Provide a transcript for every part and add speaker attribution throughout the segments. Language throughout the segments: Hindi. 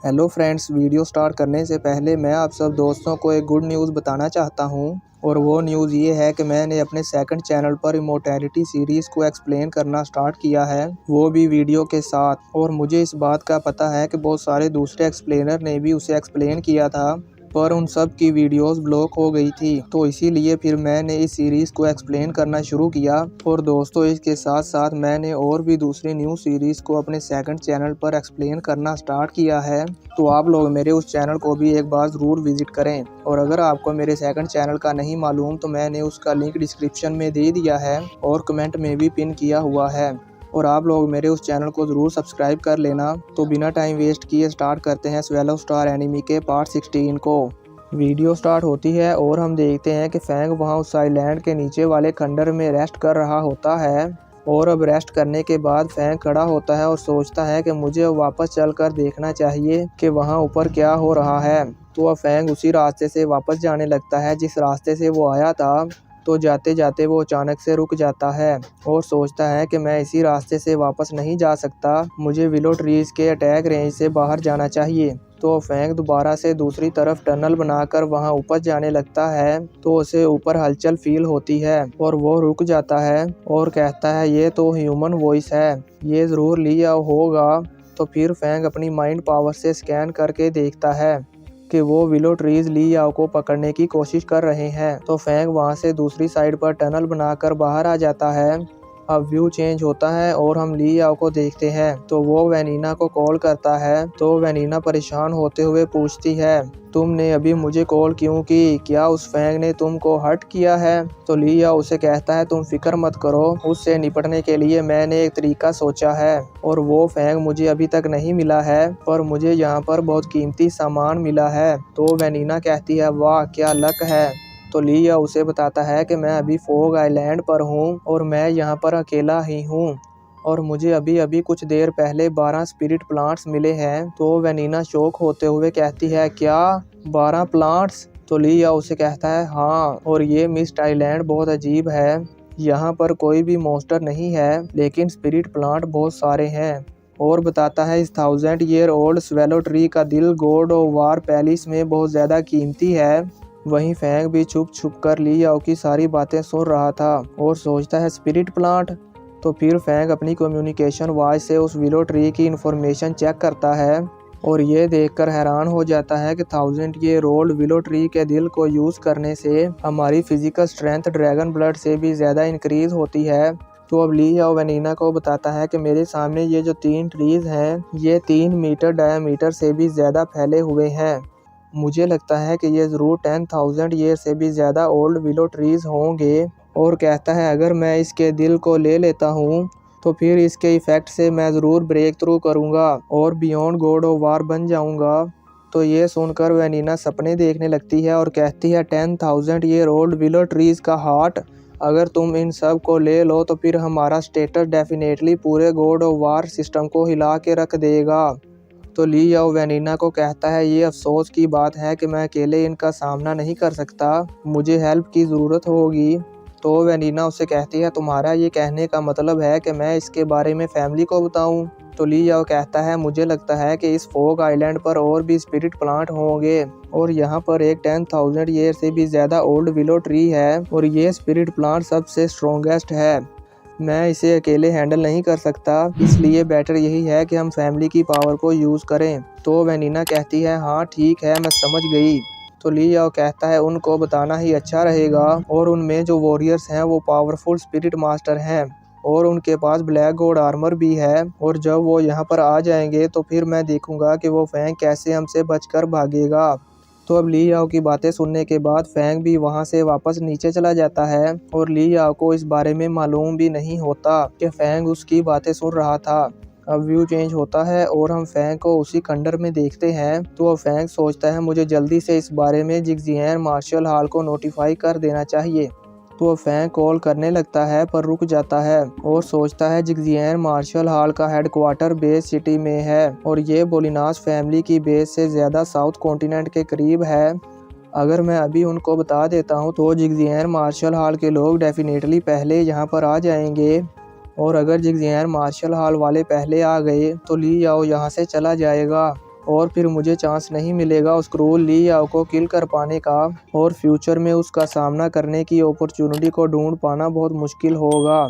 Speaker 1: हेलो फ्रेंड्स, वीडियो स्टार्ट करने से पहले मैं आप सब दोस्तों को एक गुड न्यूज़ बताना चाहता हूं। और वो न्यूज़ ये है कि मैंने अपने सेकंड चैनल पर इमॉर्टैलिटी सीरीज़ को एक्सप्लेन करना स्टार्ट किया है, वो भी वीडियो के साथ। और मुझे इस बात का पता है कि बहुत सारे दूसरे एक्सप्लेनर ने भी उसे एक्सप्लेन किया था, पर उन सब की वीडियोस ब्लॉक हो गई थी, तो इसीलिए फिर मैंने इस सीरीज़ को एक्सप्लेन करना शुरू किया। और दोस्तों, इसके साथ साथ मैंने और भी दूसरी न्यू सीरीज़ को अपने सेकंड चैनल पर एक्सप्लेन करना स्टार्ट किया है, तो आप लोग मेरे उस चैनल को भी एक बार ज़रूर विजिट करें। और अगर आपको मेरे सेकंड चैनल का नहीं मालूम तो मैंने उसका लिंक डिस्क्रिप्शन में दे दिया है और कमेंट में भी पिन किया हुआ है। और आप लोग मेरे उस चैनल को ज़रूर सब्सक्राइब कर लेना। तो बिना टाइम वेस्ट किए स्टार्ट करते हैं स्वेलो स्टार एनिमी के पार्ट 16 को। वीडियो स्टार्ट होती है और हम देखते हैं कि फैंग वहां उस आइलैंड के नीचे वाले खंडर में रेस्ट कर रहा होता है। और अब रेस्ट करने के बाद फैंग खड़ा होता है और सोचता है कि मुझे वापस चलकर देखना चाहिए कि वहां ऊपर क्या हो रहा है। तो अब फैंग उसी रास्ते से वापस जाने लगता है जिस रास्ते से वो आया था। तो जाते जाते वो अचानक से रुक जाता है और सोचता है कि मैं इसी रास्ते से वापस नहीं जा सकता, मुझे विलो ट्रीज के अटैक रेंज से बाहर जाना चाहिए। तो फैंग दोबारा से दूसरी तरफ टनल बनाकर वहां ऊपर जाने लगता है, तो उसे ऊपर हलचल फील होती है और वो रुक जाता है और कहता है ये तो ह्यूमन वॉइस है, ये ज़रूर लिया होगा। तो फिर फैंग अपनी माइंड पावर से स्कैन करके देखता है कि वो विलो ट्रीज ली याओ को पकड़ने की कोशिश कर रहे हैं। तो फैंग वहां से दूसरी साइड पर टनल बनाकर बाहर आ जाता है। अब व्यू चेंज होता है और हम ली याओ को देखते हैं, तो वो वैनिना को कॉल करता है। तो वैनिना परेशान होते हुए पूछती है, तुमने अभी मुझे कॉल क्यों की, क्या उस फैंग ने तुमको हर्ट किया है? तो ली याओ उसे कहता है, तुम फिक्र मत करो, उससे निपटने के लिए मैंने एक तरीका सोचा है और वो फैंग मुझे अभी तक नहीं मिला है, पर मुझे यहाँ पर बहुत कीमती सामान मिला है। तो वैनिना कहती है, वाह क्या लक है। तो ली याओ उसे बताता है कि मैं अभी फोग आइलैंड पर हूँ और मैं यहाँ पर अकेला ही हूँ और मुझे अभी अभी कुछ देर पहले 12 स्पिरिट प्लांट्स मिले हैं। तो वैनिना शौक होते हुए कहती है, क्या 12 प्लांट्स? तो ली याओ उसे कहता है, हाँ, और ये मिस्ट आइलैंड बहुत अजीब है, यहाँ पर कोई भी मॉन्स्टर नहीं है लेकिन स्पिरिट प्लांट बहुत सारे हैं। और बताता है, इस 1000 ईयर ओल्ड स्वेलो ट्री का दिल गॉड ऑफ वार पैलेस में बहुत ज़्यादा कीमती है। वहीं फैंग भी छुप छुप कर ली याओ की सारी बातें सुन रहा था और सोचता है स्पिरिट प्लांट। तो फिर फैंग अपनी कम्युनिकेशन वॉइस से उस विलो ट्री की इंफॉर्मेशन चेक करता है और ये देखकर हैरान हो जाता है कि 1000 ईयर ओल्ड विलो ट्री के दिल को यूज़ करने से हमारी फिजिकल स्ट्रेंथ ड्रैगन ब्लड से भी ज़्यादा इंक्रीज होती है। तो अब ली याओ वैनिना को बताता है कि मेरे सामने ये जो 3 ट्रीज हैं, ये 3 मीटर डायमीटर से भी ज़्यादा फैले हुए हैं। मुझे लगता है कि ये ज़रूर 10,000 ईयर से भी ज़्यादा ओल्ड विलो ट्रीज़ होंगे। और कहता है, अगर मैं इसके दिल को ले लेता हूँ तो फिर इसके इफ़ेक्ट से मैं ज़रूर ब्रेक थ्रू करूँगा और बियॉन्ड गॉड ऑफ वार बन जाऊँगा। तो ये सुनकर वैनिना सपने देखने लगती है और कहती है, 10,000 ईयर ओल्ड विलो ट्रीज़ का हार्ट, अगर तुम इन सब को ले लो तो फिर हमारा स्टेटस डेफिनेटली पूरे गॉड ऑफ वार सिस्टम को हिला के रख देगा। तो ली याओ वैनिना को कहता है, ये अफसोस की बात है कि मैं अकेले इनका सामना नहीं कर सकता, मुझे हेल्प की ज़रूरत होगी। तो वैनिना उससे कहती है, तुम्हारा ये कहने का मतलब है कि मैं इसके बारे में फैमिली को बताऊं? तो ली याओ कहता है, मुझे लगता है कि इस फोग आइलैंड पर और भी स्पिरिट प्लांट होंगे और यहाँ पर एक 10,000 ईयर से भी ज़्यादा ओल्ड विलो ट्री है और ये स्पिरिट प्लांट सबसे स्ट्रॉन्गेस्ट है। मैं इसे अकेले हैंडल नहीं कर सकता, इसलिए बेटर यही है कि हम फैमिली की पावर को यूज़ करें। तो वैनिना कहती है, हाँ ठीक है, मैं समझ गई। तो ली याओ कहता है, उनको बताना ही अच्छा रहेगा और उनमें जो वॉरियर्स हैं वो पावरफुल स्पिरिट मास्टर हैं और उनके पास ब्लैक गॉड आर्मर भी है। और जब वो यहाँ पर आ जाएंगे तो फिर मैं देखूंगा कि वो फैंग कैसे हमसे बचकर भागेगा। तो अब ली याओ की बातें सुनने के बाद फैंग भी वहां से वापस नीचे चला जाता है और ली याओ को इस बारे में मालूम भी नहीं होता कि फैंग उसकी बातें सुन रहा था। अब व्यू चेंज होता है और हम फैंग को उसी खंडर में देखते हैं। तो अब फैंग सोचता है, मुझे जल्दी से इस बारे में जिगजियान मार्शल हॉल को नोटिफाई कर देना चाहिए। तो फैंग कॉल करने लगता है पर रुक जाता है और सोचता है जिगजियान मार्शल हॉल का हेडक्वार्टर बेस सिटी में है और ये बोलिनास फैमिली की बेस से ज़्यादा साउथ कॉन्टिनेंट के करीब है। अगर मैं अभी उनको बता देता हूँ तो जिगजियान मार्शल हॉल के लोग डेफिनेटली पहले यहाँ पर आ जाएंगे और अगर जिगजियान मार्शल हॉल वाले पहले आ गए तो ली याओ यहाँ से चला जाएगा और फिर मुझे चांस नहीं मिलेगा उस क्रूर ली याओ को किल कर पाने का, और फ्यूचर में उसका सामना करने की अपॉर्चुनिटी को ढूंढ पाना बहुत मुश्किल होगा।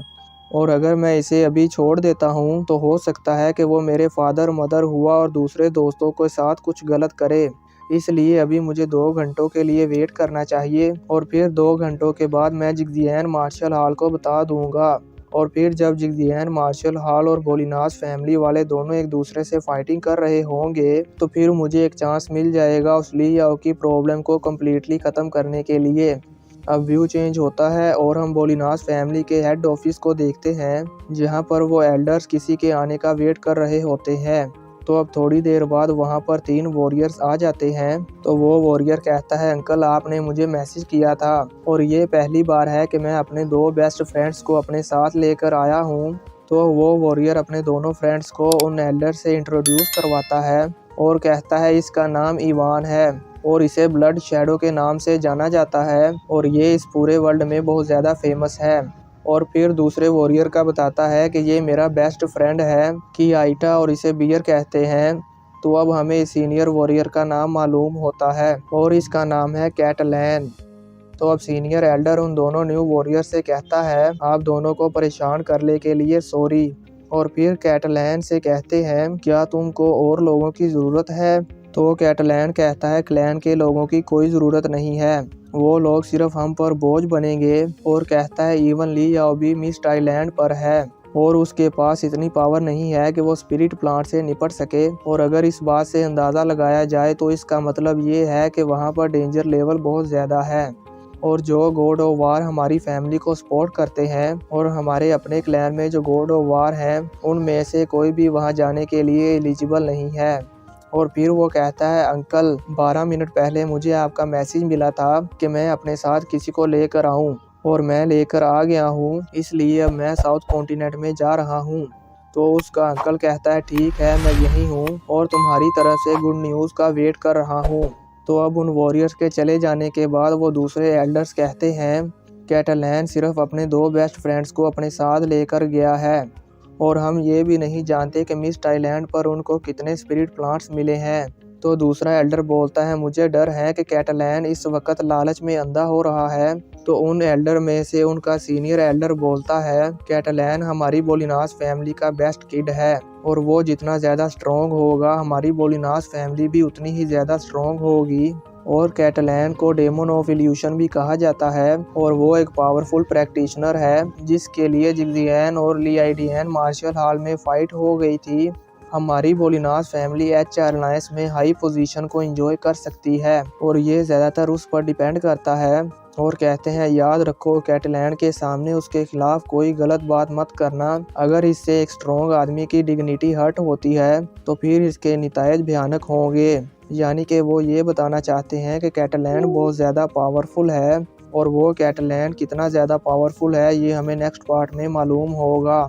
Speaker 1: और अगर मैं इसे अभी छोड़ देता हूँ तो हो सकता है कि वो मेरे फादर मदर हुआ और दूसरे दोस्तों के साथ कुछ गलत करे। इसलिए अभी मुझे 2 घंटों के लिए वेट करना चाहिए, और फिर 2 घंटों के बाद मैं जिगजियान मार्शल हॉल को बता दूंगा। और फिर जब जिगजियान मार्शल हॉल और बोलिनास फैमिली वाले दोनों एक दूसरे से फाइटिंग कर रहे होंगे तो फिर मुझे एक चांस मिल जाएगा उस ली याओ की प्रॉब्लम को कम्प्लीटली ख़त्म करने के लिए। अब व्यू चेंज होता है और हम बोलिनास फैमिली के हेड ऑफिस को देखते हैं, जहां पर वो एल्डर्स किसी के आने का वेट कर रहे होते हैं। तो अब थोड़ी देर बाद वहां पर 3 वॉरियर्स आ जाते हैं। तो वो वॉरियर कहता है, अंकल आपने मुझे मैसेज किया था और ये पहली बार है कि मैं अपने 2 बेस्ट फ्रेंड्स को अपने साथ लेकर आया हूँ। तो वो वॉरियर अपने दोनों फ्रेंड्स को उन एल्डर से इंट्रोड्यूस करवाता है और कहता है इसका नाम इवान है और इसे ब्लड शैडो के नाम से जाना जाता है और ये इस पूरे वर्ल्ड में बहुत ज़्यादा फेमस है। और फिर दूसरे वॉरियर का बताता है कि ये मेरा बेस्ट फ्रेंड है कि आइटा और इसे बियर कहते हैं। तो अब हमें सीनियर वॉरियर का नाम मालूम होता है और इसका नाम है कैटलैन। तो अब सीनियर एल्डर उन दोनों न्यू वॉरियर से कहता है आप दोनों को परेशान करने के लिए सॉरी। और फिर कैटलैन से कहते हैं क्या तुमको और लोगों की ज़रूरत है। तो कैटलैन कहता है क्लैन के लोगों की कोई ज़रूरत नहीं है, वो लोग सिर्फ हम पर बोझ बनेंगे। और कहता है इवन ली याओ भी मिस्ट आइलैंड पर है और उसके पास इतनी पावर नहीं है कि वो स्पिरिट प्लांट से निपट सके। और अगर इस बात से अंदाज़ा लगाया जाए तो इसका मतलब ये है कि वहाँ पर डेंजर लेवल बहुत ज़्यादा है। और जो गॉड ऑफ वार हमारी फैमिली को सपोर्ट करते हैं और हमारे अपने क्लैन में जो गॉड ऑफ वार हैं उनमें से कोई भी वहाँ जाने के लिए एलिजिबल नहीं है। और फिर वो कहता है अंकल 12 मिनट पहले मुझे आपका मैसेज मिला था कि मैं अपने साथ किसी को लेकर आऊं और मैं लेकर आ गया हूं, इसलिए अब मैं साउथ कॉन्टिनेंट में जा रहा हूं। तो उसका अंकल कहता है ठीक है मैं यहीं हूं और तुम्हारी तरफ से गुड न्यूज़ का वेट कर रहा हूं। तो अब उन वॉरियर्स के चले जाने के बाद वो दूसरे एल्डर्स कहते हैं कैटलैन सिर्फ अपने 2 बेस्ट फ्रेंड्स को अपने साथ लेकर गया है और हम ये भी नहीं जानते कि मिस्ट आइलैंड पर उनको कितने स्पिरिट प्लांट्स मिले हैं। तो दूसरा एल्डर बोलता है मुझे डर है कि कैटलैन इस वक्त लालच में अंधा हो रहा है। तो उन एल्डर में से उनका सीनियर एल्डर बोलता है कैटलैन हमारी बोलिनास फैमिली का बेस्ट किड है और वो जितना ज़्यादा स्ट्रॉन्ग होगा हमारी बोलिनास फैमिली भी उतनी ही ज़्यादा स्ट्रॉन्ग होगी। और कैटलैन को डेमन ऑफ इल्यूशन भी कहा जाता है और वो एक पावरफुल प्रैक्टिशनर है जिसके लिए जिगजियान और लियाइडियन मार्शल हॉल में फाइट हो गई थी। हमारी बोलिनास फैमिली एचआर अलायंस में हाई पोजीशन को एंजॉय कर सकती है और ये ज़्यादातर उस पर डिपेंड करता है। और कहते हैं याद रखो कैटलैन के सामने उसके खिलाफ कोई गलत बात मत करना, अगर इससे एक स्ट्रॉन्ग आदमी की डिग्निटी हर्ट होती है तो फिर इसके नतीजे भयानक होंगे। यानी कि वो ये बताना चाहते हैं कि कैटलैन बहुत ज़्यादा पावरफुल है और वो कैटलैन कितना ज़्यादा पावरफुल है ये हमें नेक्स्ट पार्ट में मालूम होगा।